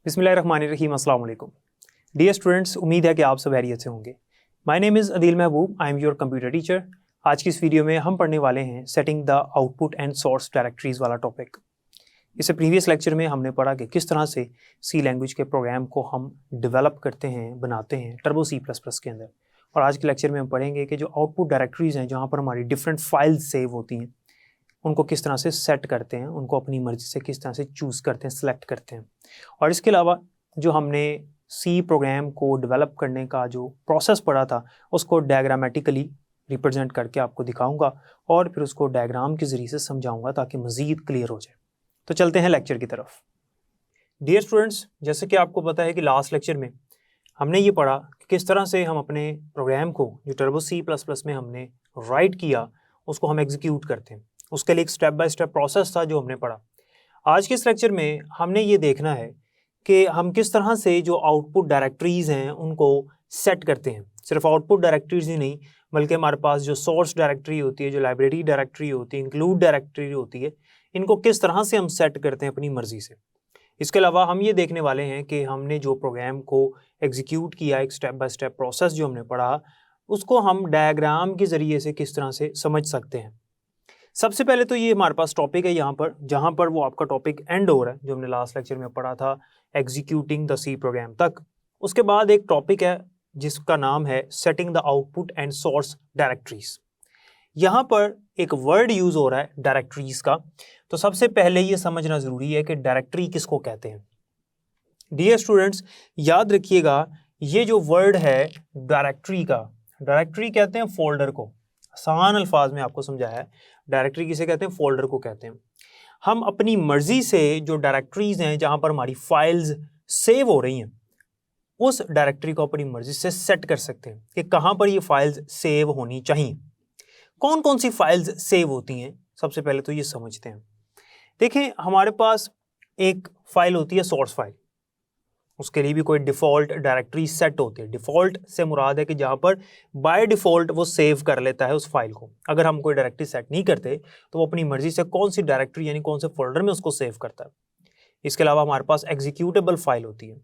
बिस्मिल्लाहिर्रहमानिर्रहीम, अस्सलाम वालेकुम। डियर स्टूडेंट्स, उम्मीद है कि आप सब खैरियत से होंगे। My name is Adeel Mehboob, I am your computer teacher. आज की इस वीडियो में हम पढ़ने वाले हैं setting the output and source directories वाला टॉपिक। इससे प्रीवियस लेक्चर में हमने पढ़ा कि किस तरह से सी लैंग्वेज के प्रोग्राम को हम डेवलप करते हैं, बनाते हैं टर्बो C++ के अंदर। और आज के लेक्चर में हम पढ़ेंगे कि जो आउटपुट डायरेक्टरीज हैं, जहाँ पर हमारी डिफरेंट फाइल्स सेव होती हैं, उनको किस तरह से सेट करते हैं, उनको अपनी मर्ज़ी से किस तरह से चूज़ करते हैं, सेलेक्ट करते हैं। और इसके अलावा जो हमने सी प्रोग्राम को डेवलप करने का जो प्रोसेस पढ़ा था, उसको डायग्रामेटिकली रिप्रेजेंट करके आपको दिखाऊंगा और फिर उसको डायग्राम के ज़रिए से समझाऊंगा ताकि मज़ीद क्लियर हो जाए। तो चलते हैं लेक्चर की तरफ। डियर स्टूडेंट्स, जैसे कि आपको पता है कि लास्ट लेक्चर में हमने ये पढ़ा कि किस तरह से हम अपने प्रोग्राम को जो टर्बो C++ में हमने राइट किया उसको हम एग्जीक्यूट करते हैं। उसके लिए एक स्टेप बाय स्टेप प्रोसेस था जो हमने पढ़ा। आज के इस लेक्चर में हमने ये देखना है कि हम किस तरह से जो आउटपुट डायरेक्टरीज़ हैं उनको सेट करते हैं। सिर्फ आउटपुट डायरेक्टरीज ही नहीं, बल्कि हमारे पास जो सोर्स डायरेक्टरी होती है, जो लाइब्रेरी डायरेक्टरी होती है, इंक्लूड डायरेक्टरी होती है, इनको किस तरह से हम सेट करते हैं अपनी मर्ज़ी से। इसके अलावा हम ये देखने वाले हैं कि हमने जो प्रोग्राम को एग्जीक्यूट किया, एक स्टेप बाय स्टेप प्रोसेस जो हमने पढ़ा, उसको हम डायग्राम के ज़रिए से किस तरह से समझ सकते हैं। सबसे पहले तो ये हमारे पास टॉपिक है यहाँ पर, जहाँ पर वो आपका टॉपिक एंड हो रहा है, जो हमने लास्ट लेक्चर में पढ़ा था एग्जीक्यूटिंग द सी प्रोग्राम तक। उसके बाद एक टॉपिक है जिसका नाम है setting the output and source directories. यहाँ पर एक वर्ड यूज़ हो रहा है डायरेक्टरीज का। तो सबसे पहले ये समझना ज़रूरी है कि डायरेक्टरी किसको कहते हैं। डियर स्टूडेंट्स, याद रखिएगा, ये जो वर्ड है डायरेक्टरी का, डायरेक्टरी कहते हैं फोल्डर को। आसान अल्फाज में आपको समझाया है, डायरेक्टरी किसे कहते हैं, फोल्डर को कहते हैं। हम अपनी मर्जी से जो डायरेक्टरीज हैं जहां पर हमारी फाइल्स सेव हो रही हैं, उस डायरेक्टरी को अपनी मर्जी से सेट कर सकते हैं कि कहां पर ये फाइल्स सेव होनी चाहिए। कौन कौन सी फाइल्स सेव होती हैं, सबसे पहले तो ये समझते हैं। देखें, हमारे पास एक फाइल होती है सोर्स फाइल, उसके लिए भी कोई डिफ़ॉल्ट डायरेक्टरी सेट होती है। डिफ़ॉल्ट से मुराद है कि जहाँ पर बाय डिफ़ॉल्ट वो सेव कर लेता है उस फाइल को। अगर हम कोई डायरेक्टरी सेट नहीं करते तो वो अपनी मर्जी से कौन सी डायरेक्टरी यानी कौन से फोल्डर में उसको सेव करता है। इसके अलावा हमारे पास एग्जीक्यूटेबल फाइल होती है।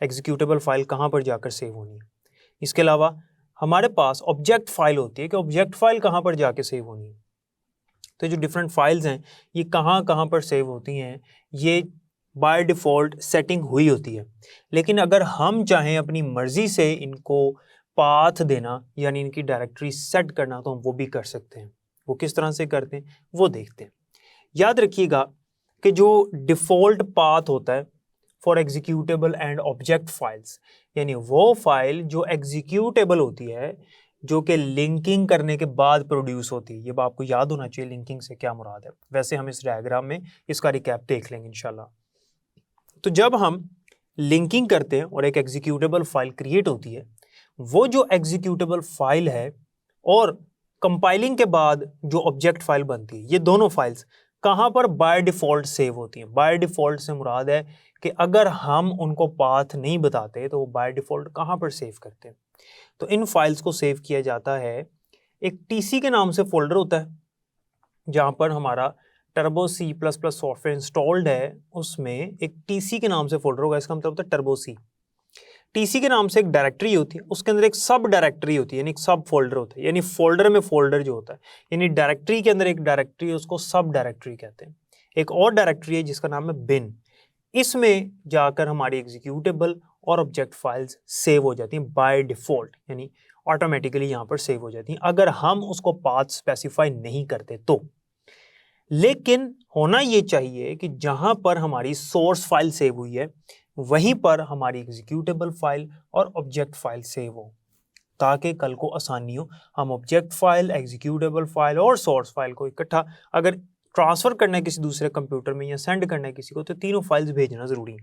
एग्जीक्यूटेबल फाइल कहाँ पर जाकर सेव होनी है। इसके अलावा हमारे पास ऑब्जेक्ट फाइल होती है कि ऑब्जेक्ट फाइल कहाँ पर जाके सेव होनी है। तो जो डिफरेंट फाइल्स हैं ये कहाँ कहाँ पर सेव होती हैं, ये बाय डिफ़ॉल्ट सेटिंग हुई होती है। लेकिन अगर हम चाहें अपनी मर्ज़ी से इनको पाथ देना यानी इनकी डायरेक्टरी सेट करना, तो हम वो भी कर सकते हैं। वो किस तरह से करते हैं वो देखते हैं। याद रखिएगा कि जो डिफ़ॉल्ट पाथ होता है for executable and object files, यानी वो फाइल जो एग्जीक्यूटेबल होती है, जो कि लिंकिंग करने के बाद प्रोड्यूस होती है। ये बात आपको याद होना चाहिए लिंकिंग से क्या मुराद है। वैसे हम इस डायग्राम में इसका रिकैप देख लेंगे इंशाल्लाह। तो जब हम लिंकिंग करते हैं और एक एग्जीक्यूटेबल फाइल क्रिएट होती है, वो जो एग्जीक्यूटेबल फाइल है और कंपाइलिंग के बाद जो ऑब्जेक्ट फाइल बनती है, ये दोनों फाइल्स कहाँ पर बाय डिफ़ॉल्ट सेव होती हैं। बाय डिफ़ॉल्ट से मुराद है कि अगर हम उनको पाथ नहीं बताते तो वो बाय डिफ़ॉल्ट कहाँ पर सेव करते हैं। तो इन फाइल्स को सेव किया जाता है, एक TC के नाम से फोल्डर होता है जहाँ पर हमारा टर्बो C++ सॉफ्टवेयर इंस्टॉल्ड है, उसमें एक TC के नाम से फोल्डर होगा। इसका मतलब होता है टर्बो C। TC के नाम से एक डायरेक्टरी होती है, उसके अंदर एक सब डायरेक्टरी होती है यानी एक सब फोल्डर होता है, यानी फोल्डर में फोल्डर जो होता है, यानी डायरेक्टरी के अंदर एक डायरेक्टरी है, उसको सब डायरेक्टरी कहते हैं। एक और डायरेक्टरी है जिसका नाम है बिन, इसमें जाकर हमारी एग्जीक्यूटेबल और ऑब्जेक्ट फाइल्स सेव हो जाती हैं बाय डिफ़ॉल्ट, यानी ऑटोमेटिकली यहाँ पर सेव हो जाती हैं अगर हम उसको पाथ स्पेसिफाई नहीं करते तो। लेकिन होना ये चाहिए कि जहां पर हमारी सोर्स फाइल सेव हुई है वहीं पर हमारी एग्जीक्यूटेबल फाइल और ऑब्जेक्ट फाइल सेव हो, ताकि कल को आसानी हो। हम ऑब्जेक्ट फाइल, एग्जीक्यूटेबल फाइल और सोर्स फाइल को इकट्ठा अगर ट्रांसफ़र करना है किसी दूसरे कंप्यूटर में या सेंड करना है किसी को, तो तीनों फाइल्स भेजना ज़रूरी है।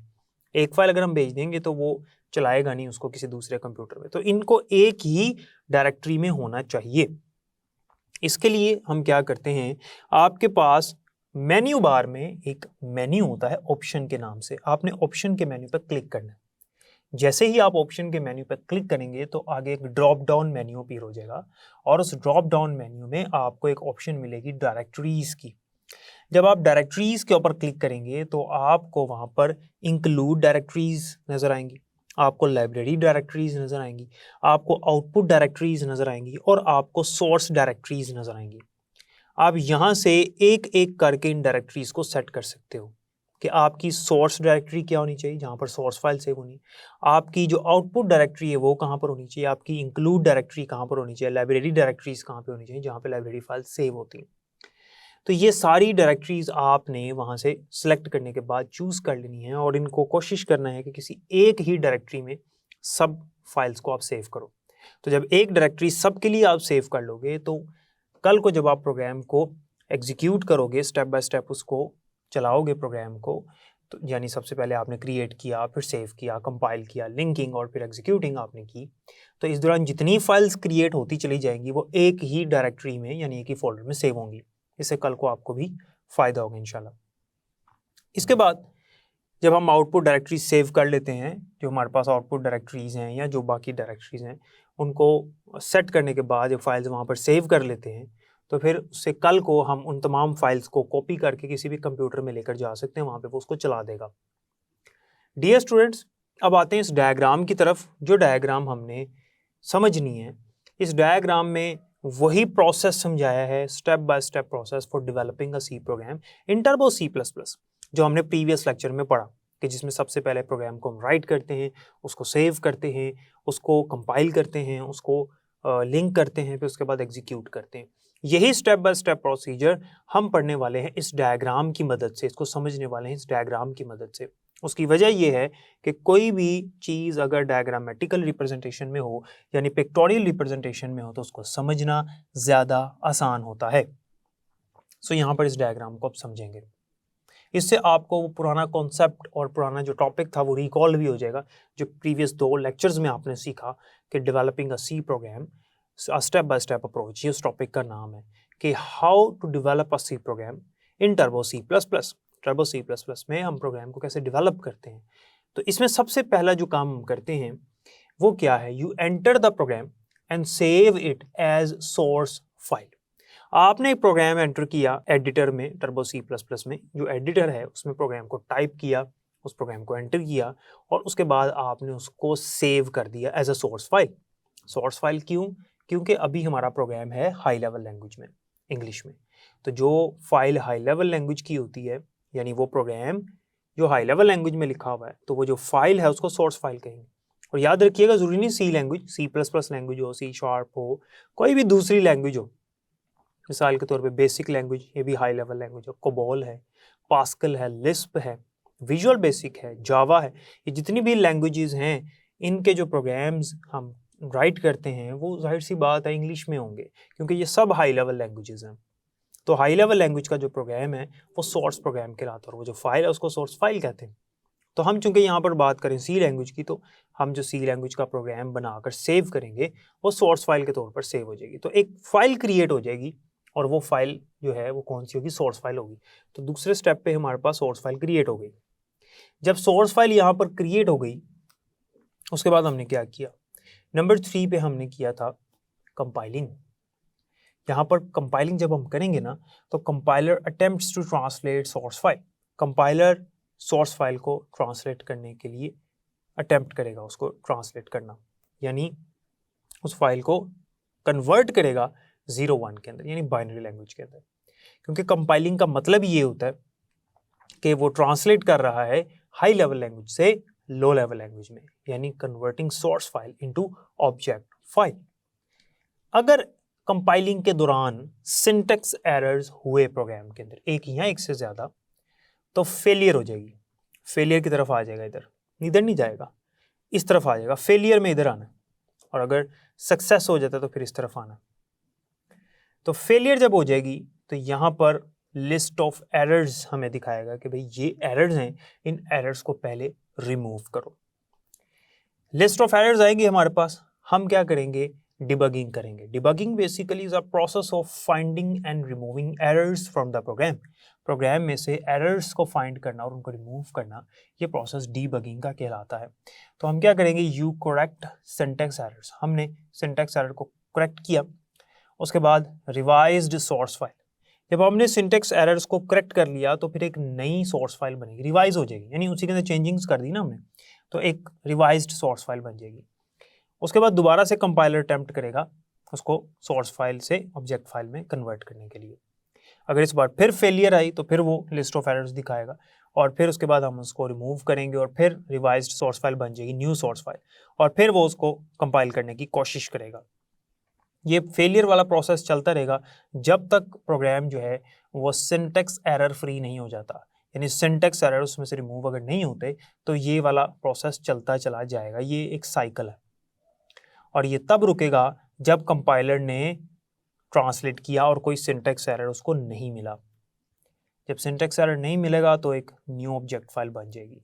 एक फाइल अगर हम भेज देंगे तो वो चलाएगा नहीं उसको किसी दूसरे कंप्यूटर में, तो इनको एक ही डायरेक्टरी में होना चाहिए। इसके लिए हम क्या करते हैं, आपके पास मेन्यू बार में एक मेन्यू होता है ऑप्शन के नाम से। आपने ऑप्शन के मेन्यू पर क्लिक करना है। जैसे ही आप ऑप्शन के मेन्यू पर क्लिक करेंगे तो आगे एक ड्रॉप डाउन मेन्यू अपीयर हो जाएगा और उस ड्रॉप डाउन मेन्यू में आपको एक ऑप्शन मिलेगी डायरेक्टरीज की। जब आप डायरेक्टरीज के ऊपर क्लिक करेंगे तो आपको वहाँ पर इंक्लूड डायरेक्टरीज नज़र आएंगी, आपको लाइब्रेरी डायरेक्टरीज नज़र आएंगी, आपको आउटपुट डायरेक्टरीज नज़र आएंगी और आपको सोर्स डायरेक्टरीज नज़र आएंगी। आप यहाँ से एक एक करके इन डायरेक्टरीज को सेट कर सकते हो कि आपकी सोर्स डायरेक्टरी क्या होनी चाहिए, जहाँ पर सोर्स फाइल सेव होनी, आपकी जो आउटपुट डायरेक्टरी है वो कहाँ पर होनी चाहिए, आपकी इंक्लूड डायरेक्टरी कहाँ पर होनी चाहिए, लाइब्रेरी डायरेक्टरीज कहाँ पर होनी चाहिए जहाँ पर लाइब्रेरी फाइल सेव होती है। तो ये सारी डायरेक्टरीज आपने वहाँ से सिलेक्ट करने के बाद चूज़ कर लेनी है और इनको कोशिश करना है कि किसी एक ही डायरेक्टरी में सब फाइल्स को आप सेव करो। तो जब एक डायरेक्टरी सब के लिए आप सेव कर लोगे तो कल को जब आप प्रोग्राम को एग्जीक्यूट करोगे, स्टेप बाय स्टेप उसको चलाओगे प्रोग्राम को, तो यानी सबसे पहले आपने क्रिएट किया, फिर सेव किया, कंपाइल किया, लिंकिंग और फिर एग्जीक्यूटिंग आपने की, तो इस दौरान जितनी फाइल्स क्रिएट होती चली जाएंगी वो एक ही डायरेक्टरी में यानी एक ही फोल्डर में सेव होंगी। इससे कल को आपको भी फ़ायदा होगा इंशाल्लाह। इसके बाद जब हम आउटपुट डायरेक्टरी सेव कर लेते हैं, जो हमारे पास आउटपुट डायरेक्टरीज हैं या जो बाकी डायरेक्टरीज हैं, उनको सेट करने के बाद जब फाइल्स वहाँ पर सेव कर लेते हैं तो फिर उससे कल को हम उन तमाम फाइल्स को कॉपी करके किसी भी कंप्यूटर में लेकर जा सकते हैं, वहाँ पे वो उसको चला देगा। डियर स्टूडेंट्स, अब आते हैं इस डायग्राम की तरफ। जो डायग्राम हमने समझनी है, इस डायग्राम में वही प्रोसेस समझाया है, step by step process for developing a C program in turbo C++, जो हमने प्रीवियस लेक्चर में पढ़ा कि जिसमें सबसे पहले प्रोग्राम को हम राइट करते हैं, उसको सेव करते हैं, उसको कंपाइल करते हैं, उसको लिंक करते हैं, फिर उसके बाद एग्जीक्यूट करते हैं। यही स्टेप बाय स्टेप प्रोसीजर हम पढ़ने वाले हैं इस डायग्राम की मदद से, इसको समझने वाले हैं इस डायग्राम की मदद से। उसकी वजह यह है कि कोई भी चीज़ अगर डायग्रामेटिकल रिप्रेजेंटेशन में हो यानी पिक्टोरियल रिप्रेजेंटेशन में हो तो उसको समझना ज़्यादा आसान होता है। सो यहाँ पर इस डायग्राम को आप समझेंगे, इससे आपको वो पुराना कॉन्सेप्ट और पुराना जो टॉपिक था वो रिकॉल भी हो जाएगा, जो प्रीवियस 2 लेक्चर्स में आपने सीखा कि developing a C program step by step approach. ये उस टॉपिक का नाम है कि how to develop a C program in turbo C++। Turbo C++ में हम प्रोग्राम को कैसे डेवलप करते हैं। तो इसमें सबसे पहला जो काम हम करते हैं वो क्या है, you enter the program and save it as source file. आपने एक प्रोग्राम एंटर किया एडिटर में, टर्बो C++ में जो एडिटर है उसमें प्रोग्राम को टाइप किया, उस प्रोग्राम को एंटर किया और उसके बाद आपने उसको सेव कर दिया as a source file. Source file क्यों? क्योंकि अभी हमारा प्रोग्राम है हाई लेवल लैंग्वेज में, इंग्लिश में। तो जो फाइल हाई लेवल लैंग्वेज की होती है यानी वो प्रोग्राम जो हाई लेवल लैंग्वेज में लिखा हुआ है तो वो जो फाइल है उसको सोर्स फाइल कहेंगे। और याद रखिएगा, ज़रूरी नहीं सी लैंग्वेज, C++ लैंग्वेज हो, C# हो, कोई भी दूसरी लैंग्वेज हो। मिसाल के तौर पे बेसिक लैंग्वेज, ये भी हाई लेवल लैंग्वेज है, कोबोल है, पास्कल है, लिस्प है, विजुअल बेसिक है, जावा है, ये जितनी भी लैंग्वेजेस हैं इनके जो प्रोग्राम्स हम राइट करते हैं वो जाहिर सी बात है इंग्लिश में होंगे क्योंकि ये सब हाई लेवल लैंग्वेजेस हैं। तो हाई लेवल लैंग्वेज का जो प्रोग्राम है वो सोर्स प्रोग्राम कहलाता है और वो जो फाइल है उसको सोर्स फाइल कहते हैं। तो हम चूंकि यहाँ पर बात करें सी लैंग्वेज की, तो हम जो सी लैंग्वेज का प्रोग्राम बनाकर सेव करेंगे वो सोर्स फाइल के तौर पर सेव हो जाएगी। तो एक फाइल क्रिएट हो जाएगी और वो फाइल जो है वो कौन सी होगी, सोर्स फाइल होगी। तो दूसरे स्टेप पे हमारे पास सोर्स फाइल क्रिएट हो गई। जब सोर्स फाइल यहाँ पर क्रिएट हो गई उसके बाद हमने क्या किया, नंबर 3 पे हमने किया था कंपाइलिंग। यहाँ पर कंपाइलिंग जब हम करेंगे ना तो compiler attempts to translate source file. Compiler source file को ट्रांसलेट करने के लिए अटेम्प्ट करेगा उसको ट्रांसलेट करना, यानी उस फाइल को कन्वर्ट करेगा 0-1 के अंदर यानी बाइनरी लैंग्वेज के अंदर। क्योंकि कंपाइलिंग का मतलब ये होता है कि वो ट्रांसलेट कर रहा है हाई लेवल लैंग्वेज से लो लेवल लैंग्वेज में, यानी converting source file into object file. अगर कंपाइलिंग के दौरान सिंटैक्स एरर्स हुए प्रोग्राम के अंदर, एक या एक से ज़्यादा, तो फेलियर हो जाएगी। फेलियर की तरफ आ जाएगा, इधर नहीं जाएगा, इस तरफ आ जाएगा। फेलियर में इधर आना और अगर सक्सेस हो जाता है तो फिर इस तरफ आना। तो फेलियर जब हो जाएगी तो यहाँ पर लिस्ट ऑफ एरर्स हमें दिखाएगा कि भाई ये एरर्स हैं, इन एरर्स को पहले रिमूव करो। लिस्ट ऑफ एरर्स आएगी हमारे पास, हम क्या करेंगे, डिबगिंग करेंगे। Debugging basically is a process of finding and removing errors from the program. Program में से एरर्स को फाइंड करना और उनको रिमूव करना, ये प्रोसेस डिबगिंग का कहलाता है। तो हम क्या करेंगे, यू करेक्ट सिंटैक्स एरर्स। हमने सिंटैक्स एरर को करेक्ट किया, उसके बाद रिवाइज्ड सोर्स फाइल, जब हमने सिंटेक्स एरर्स को करेक्ट कर लिया तो फिर एक नई सोर्स फाइल बनेगी, रिवाइज हो जाएगी, यानी उसी के अंदर चेंजिंग्स कर दी ना हमने, तो एक रिवाइज्ड सोर्स फाइल बन जाएगी। उसके बाद दोबारा से कंपाइलर अटेम्प्ट करेगा उसको सोर्स फाइल से ऑब्जेक्ट फाइल में कन्वर्ट करने के लिए। अगर इस बार फिर फेलियर आई तो फिर वो लिस्ट ऑफ एरर्स दिखाएगा और फिर उसके बाद हम उसको रिमूव करेंगे और फिर रिवाइज्ड सोर्स फाइल बन जाएगी, न्यू सोर्स फाइल, और फिर वो उसको कंपाइल करने की कोशिश करेगा। ये फेलियर वाला प्रोसेस चलता रहेगा जब तक प्रोग्राम जो है वो सिंटेक्स एरर फ्री नहीं हो जाता, यानी सिंटेक्स एरर उसमें से रिमूव अगर नहीं होते तो ये वाला प्रोसेस चलता चला जाएगा। ये एक साइकिल है और ये तब रुकेगा जब कंपाइलर ने ट्रांसलेट किया और कोई सिंटेक्स एरर उसको नहीं मिला। जब सिंटेक्स एरर नहीं मिलेगा तो एक न्यू ऑब्जेक्ट फाइल बन जाएगी।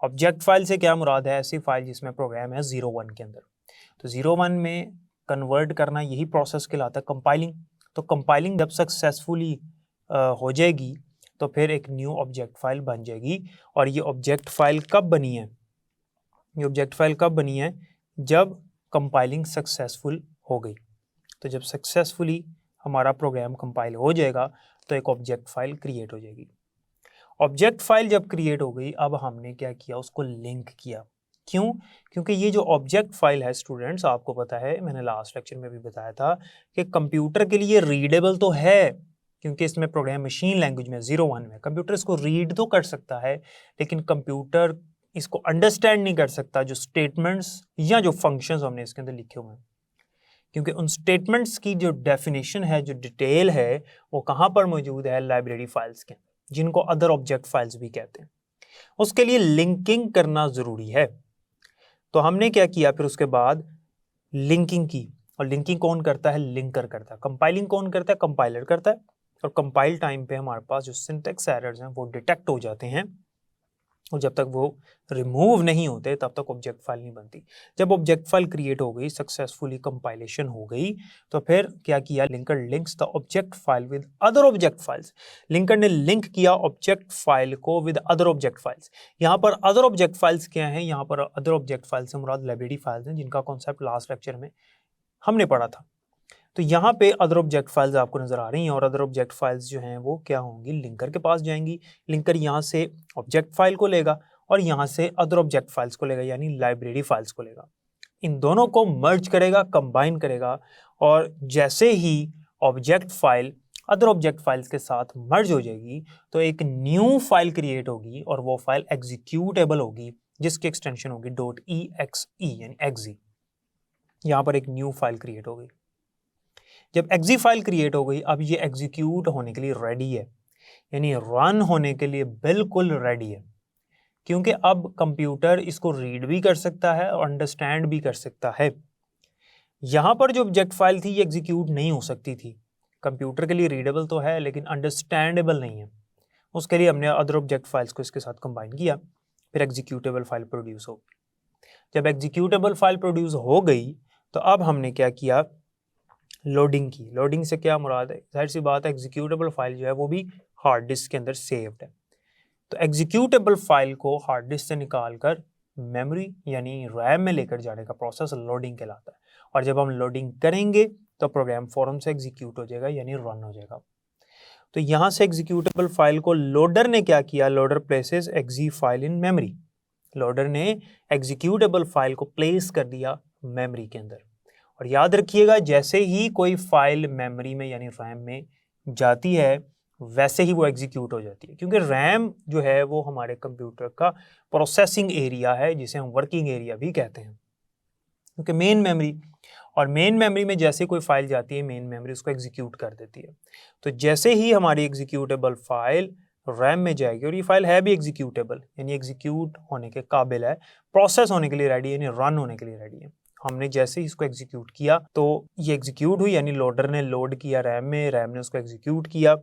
ऑब्जेक्ट फाइल से क्या मुराद है? ऐसी फाइल जिसमें प्रोग्राम है 01 के अंदर। तो 01 में कन्वर्ट करना यही प्रोसेस कहलाता है कंपाइलिंग। तो कंपाइलिंग जब सक्सेसफुली हो जाएगी तो फिर एक न्यू ऑब्जेक्ट फाइल बन जाएगी। और ये ऑब्जेक्ट फाइल कब बनी है? ये ऑब्जेक्ट फाइल कब बनी है? जब कंपाइलिंग सक्सेसफुल हो गई। तो जब सक्सेसफुली हमारा प्रोग्राम कंपाइल हो जाएगा तो एक ऑब्जेक्ट फाइल क्रिएट हो जाएगी। ऑब्जेक्ट फाइल जब क्रिएट हो गई, अब हमने क्या किया? उसको लिंक किया। क्यों? क्योंकि ये जो ऑब्जेक्ट फाइल है स्टूडेंट्स, आपको पता है, मैंने लास्ट लेक्चर में भी बताया था कि कंप्यूटर के लिए रीडेबल तो है, क्योंकि इसमें प्रोग्राम मशीन लैंग्वेज में 01 में कंप्यूटर इसको रीड तो कर सकता है, लेकिन कंप्यूटर इसको अंडरस्टैंड नहीं कर सकता जो स्टेटमेंट्स या जो फंक्शंस हमने इसके अंदर लिखे हुए हैं। क्योंकि उन स्टेटमेंट्स की जो डेफिनेशन है, जो डिटेल है, वो कहाँ पर मौजूद है? लाइब्रेरी फाइल्स के, जिनको अदर ऑब्जेक्ट फाइल्स भी कहते हैं। उसके लिए लिंकिंग करना ज़रूरी है। तो हमने क्या किया? फिर उसके बाद लिंकिंग की। और लिंकिंग कौन करता है? लिंकर करता है। कंपाइलिंग कौन करता है? कंपाइलर करता है। और कंपाइल टाइम पे हमारे पास जो सिंटेक्स एरर्स हैं वो डिटेक्ट हो जाते हैं, और जब तक वो रिमूव नहीं होते तब तक ऑब्जेक्ट फाइल नहीं बनती। जब ऑब्जेक्ट फाइल क्रिएट हो गई, सक्सेसफुली कंपाइलेशन हो गई, तो फिर क्या किया? Linker links the object file with other object files. Linker ने लिंक किया ऑब्जेक्ट फाइल को विद अदर ऑब्जेक्ट फाइल्स। यहाँ पर अदर ऑब्जेक्ट फाइल्स क्या हैं? यहाँ पर अदर ऑब्जेक्ट फाइल्स से मुराद लाइब्रेरी फाइल्स हैं, जिनका कॉन्सेप्ट लास्ट लेक्चर में हमने पढ़ा था। तो यहाँ पे अदर ऑब्जेक्ट फाइल्स आपको नजर आ रही हैं, और अदर ऑब्जेक्ट फाइल्स जो हैं वो क्या होंगी? लिंकर के पास जाएंगी। लिंकर यहाँ से ऑब्जेक्ट फाइल को लेगा और यहाँ से अदर ऑब्जेक्ट फाइल्स को लेगा, यानी लाइब्रेरी फाइल्स को लेगा। इन दोनों को मर्ज करेगा, कंबाइन करेगा, और जैसे ही object file other object files के साथ मर्ज हो जाएगी तो एक न्यू फाइल क्रिएट होगी, और वो फाइल एग्जीक्यूटेबल होगी, जिसकी एक्सटेंशन होगी .exe यानी exe। यहाँ पर एक न्यू फाइल क्रिएट हो गई। जब exe फाइल क्रिएट हो गई, अब ये एग्जीक्यूट होने के लिए रेडी है, यानी रन होने के लिए बिल्कुल रेडी है, क्योंकि अब कंप्यूटर इसको रीड भी कर सकता है और अंडरस्टैंड भी कर सकता है। यहाँ पर जो ऑब्जेक्ट फाइल थी ये एग्जीक्यूट नहीं हो सकती थी। कंप्यूटर के लिए रीडेबल तो है लेकिन अंडरस्टैंडेबल नहीं है। उसके लिए हमने अदर ऑब्जेक्ट फाइल्स को इसके साथ कंबाइन किया, फिर एग्जीक्यूटेबल फाइल प्रोड्यूस हो गई। जब एग्जीक्यूटेबल फाइल प्रोड्यूस हो गई तो अब हमने क्या किया? लोडिंग की। लोडिंग से क्या मुराद है? जाहिर सी बात है, एग्जीक्यूटेबल फाइल जो है वो भी हार्ड डिस्क के अंदर सेव्ड है। तो एग्जीक्यूटेबल फाइल को हार्ड डिस्क से निकाल कर मेमोरी यानी रैम में लेकर जाने का प्रोसेस लोडिंग कहलाता है। और जब हम लोडिंग करेंगे तो प्रोग्राम फौरन से एग्जीक्यूट हो जाएगा, यानी रन हो जाएगा। तो यहाँ से एग्जीक्यूटेबल फाइल को लोडर ने क्या किया? Loader places exe file in memory. Loader ने एग्जीक्यूटेबल फाइल को प्लेस कर दिया मेमोरी के अंदर। और याद रखिएगा, जैसे ही कोई फाइल मेमोरी में यानी रैम में जाती है वैसे ही वो एग्जीक्यूट हो जाती है, क्योंकि रैम जो है वो हमारे कंप्यूटर का प्रोसेसिंग एरिया है, जिसे हम वर्किंग एरिया भी कहते हैं। क्योंकि मेन मेमोरी, और मेन मेमोरी में जैसे कोई फाइल जाती है मेन मेमोरी उसको एग्जीक्यूट कर देती है। तो जैसे ही हमारी एग्जीक्यूटेबल फाइल रैम में जाएगी, और ये फाइल है भी एग्जीक्यूटेबल यानी एग्जीक्यूट होने के काबिल है, प्रोसेस होने के लिए रेडी है, यानी रन होने के लिए रेडी है। हमने जैसे ही इसको एग्जीक्यूट किया तो ये एग्जीक्यूट हुई, यानी लोडर ने लोड किया रैम में, रैम ने उसको एग्जीक्यूट किया।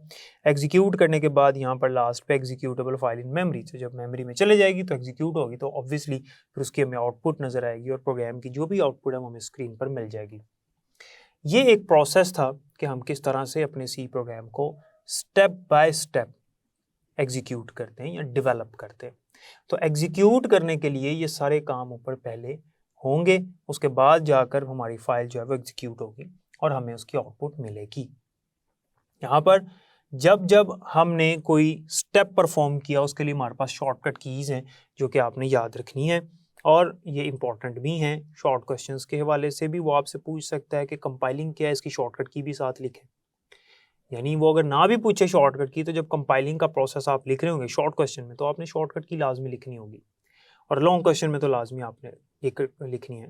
एग्जीक्यूट करने के बाद यहाँ पर लास्ट पे एग्जीक्यूटेबल फाइल इन मेमोरी, तो जब मेमोरी में चले जाएगी तो एग्जीक्यूट होगी, तो ऑब्वियसली फिर उसकी हमें आउटपुट नजर आएगी, और प्रोग्राम की जो भी आउटपुट है वो हमें स्क्रीन पर मिल जाएगी। ये एक प्रोसेस था कि हम किस तरह से अपने सी प्रोग्राम को स्टेप बाय स्टेप एग्जीक्यूट करते हैं या डेवलप करते हैं। तो एग्जीक्यूट करने के लिए ये सारे काम ऊपर पहले होंगे, उसके बाद जाकर हमारी फाइल जो है वो एग्जीक्यूट होगी और हमें उसकी आउटपुट मिलेगी। यहाँ पर जब जब हमने कोई स्टेप परफॉर्म किया उसके लिए हमारे पास शॉर्टकट कीज़ हैं जो कि आपने याद रखनी है, और ये इंपॉर्टेंट भी हैं। शॉर्ट क्वेश्चंस के हवाले से भी वो आपसे पूछ सकता है कि कंपाइलिंग क्या है, इसकी शॉर्टकट की भी साथ लिखें। यानी वो अगर ना भी पूछे शॉर्टकट की, तो जब कंपाइलिंग का प्रोसेस आप लिख रहे होंगे शॉर्ट क्वेश्चन में, तो आपने शॉर्टकट की लाजमी लिखनी होगी, और लॉन्ग क्वेश्चन में तो लाजमी आपने लिखनी है।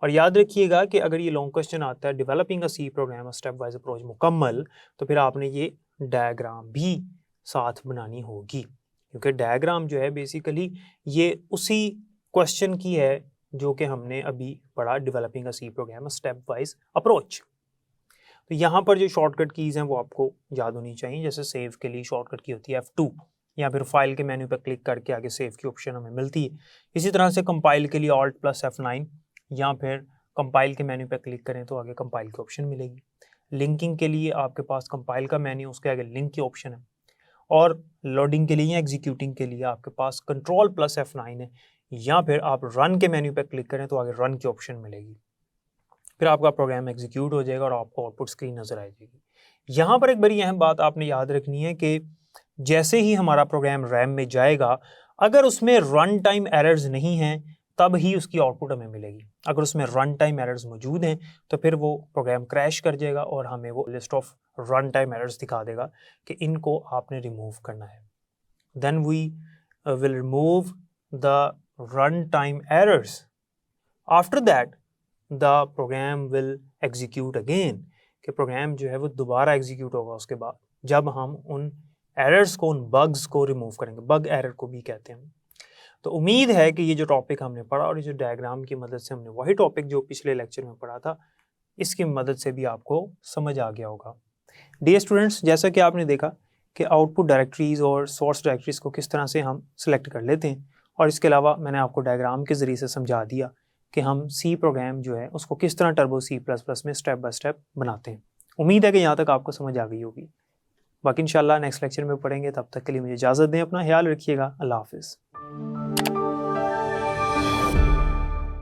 और याद रखिएगा कि अगर ये लॉन्ग क्वेश्चन आता है developing a C program step wise approach मुकम्मल, तो फिर आपने ये डायग्राम भी साथ बनानी होगी, क्योंकि डायग्राम जो है बेसिकली ये उसी क्वेश्चन की है जो कि हमने अभी पढ़ा, developing a C program step wise approach. तो यहाँ पर जो शॉर्टकट कीज़ हैं वो आपको याद होनी चाहिए। जैसे सेव के लिए शॉर्टकट की होती है F2, या फिर फाइल के मेन्यू पर क्लिक करके आगे सेव की ऑप्शन हमें मिलती है। इसी तरह से कंपाइल के लिए Alt+F9, या फिर कंपाइल के मेन्यू पर क्लिक करें तो आगे कंपाइल की ऑप्शन मिलेगी। लिंकिंग के लिए आपके पास कंपाइल का मेन्यू, उसके आगे लिंक की ऑप्शन है। और लोडिंग के लिए या एग्जीक्यूटिंग के लिए आपके पास Ctrl+F9 है, या फिर आप रन के मेन्यू पर क्लिक करें तो आगे रन की ऑप्शन मिलेगी। फिर आपका प्रोग्राम एग्जीक्यूट हो जाएगा और आपको आउटपुट स्क्रीन नज़र आ जाएगी। यहाँ पर एक बड़ी अहम बात आपने याद रखनी है कि जैसे ही हमारा प्रोग्राम रैम में जाएगा, अगर उसमें रन टाइम एरर्स नहीं हैं तब ही उसकी आउटपुट हमें मिलेगी। अगर उसमें रन टाइम एरर्स मौजूद हैं तो फिर वो प्रोग्राम क्रैश कर जाएगा और हमें वो list of run time errors दिखा देगा कि इनको आपने रिमूव करना है। Then we will remove the run time errors. After that the program will execute again, कि प्रोग्राम जो है वो दोबारा एग्जीक्यूट होगा उसके बाद, जब हम उन एरर्स को, उन बग्स को रिमूव करेंगे। बग एरर को भी कहते हैं। तो उम्मीद है कि ये जो टॉपिक हमने पढ़ा और ये जो डायग्राम की मदद से हमने वही टॉपिक जो पिछले लेक्चर में पढ़ा था, इसकी मदद से भी आपको समझ आ गया होगा। डियर स्टूडेंट्स, जैसा कि आपने देखा कि आउटपुट डायरेक्टरीज़ और सोर्स डायरेक्टरीज़ को किस तरह से हम सेलेक्ट कर लेते हैं, और इसके अलावा मैंने आपको डायग्राम के ज़रिए से समझा दिया कि हम सी प्रोग्राम जो है उसको किस तरह टर्बो C++ में स्टेप बाय स्टेप बनाते हैं। उम्मीद है कि यहाँ तक आपको समझ आ गई होगी। बाकी इंशाल्लाह नेक्स्ट लेक्चर में पढ़ेंगे। तब तक के लिए मुझे इजाज़त दें। अपना ख्याल रखिएगा। अल्लाह हाफ़िज़।